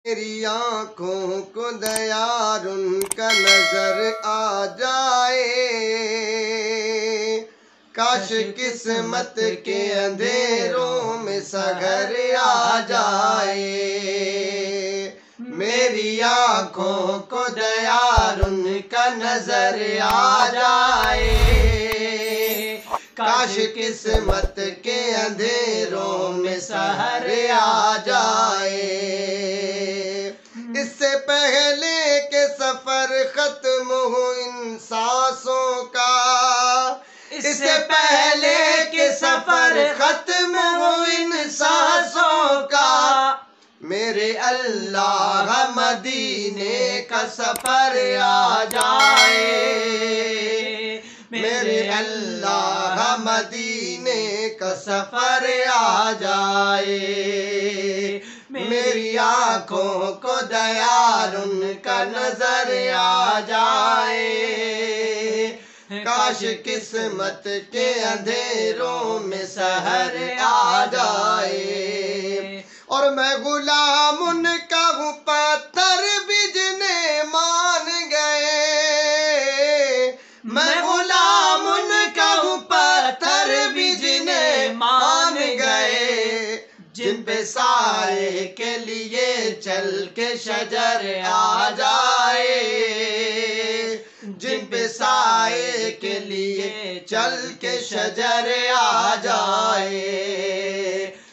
میری آنکھوں کو دیار ان کا نظر آ جائے، کاش قسمت کے اندھیروں میں سحر آ جائے۔ میری آنکھوں کو دیار ان کا نظر آ جائے، کاش قسمت کے اندھیروں میں سحر آ جائے۔ اس سے پہلے کہ سفر ختم ہو ان سانسوں کا، اس سے پہلے کہ سفر ختم ہو ان سانسوں کا، میرے اللہ مدینے کا سفر آ جائے۔ میرے اللہ مدینے کا سفر آ جائے۔ میری آنکھوں کو دیار ان کا نظر آ جائے، کاش قسمت کے اندھیروں میں سحر آ جائے۔ اور میں غلام ان کا ہوں، پتھر بھیجنے مان گئے۔ میں غلام ان کا ہوں، پتھر بھیجنے مان گئے۔ جن پہ سائے کے لیے چل کے شجر آ جائے، جن پہ سائے کے لیے چل کے شجر آ جائے۔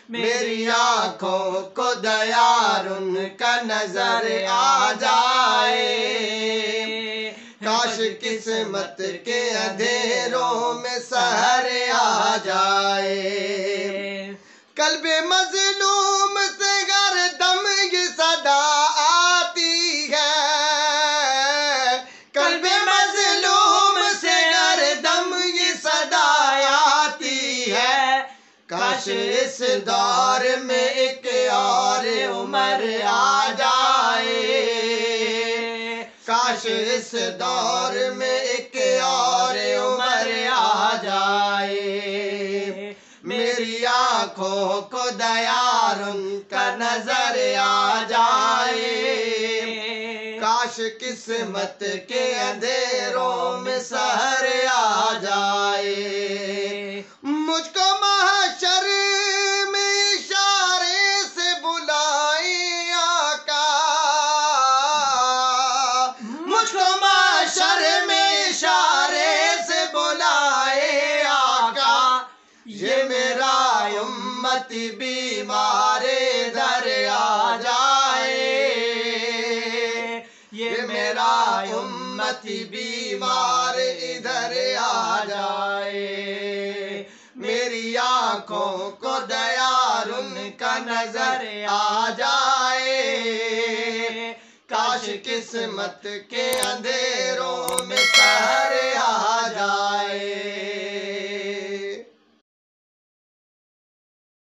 میری آنکھوں کو دیار ان کا نظر آ جائے، کاش قسمت کے اندھیروں میں سحر آ جائے۔ قلب مظلوم سے ہر دم یہ صدا آتی ہے، قلب مظلوم سے ہر دم یہ صدا آتی ہے۔ کاش اس دور میں ایک اور عمر آ جائے، کاش اس دور میں ایک اور عمر آ جائے۔ میری آنکھوں کو دیار ان کا نظر آ جائے، کاش قسمت کے اندھیروں میں سحر آ جائے۔ مجھ کو محشر میں اشارے سے بلائے آقا، مجھ کو محشر میں اشارے سے بلائے آقا۔ یہ میرا امتی بیمار ادھر آ جائے، یہ میرا امتی بیمار ادھر آ جائے۔ میری آنکھوں کو دیار ان کا نظر آ جائے، کاش قسمت کے اندھیروں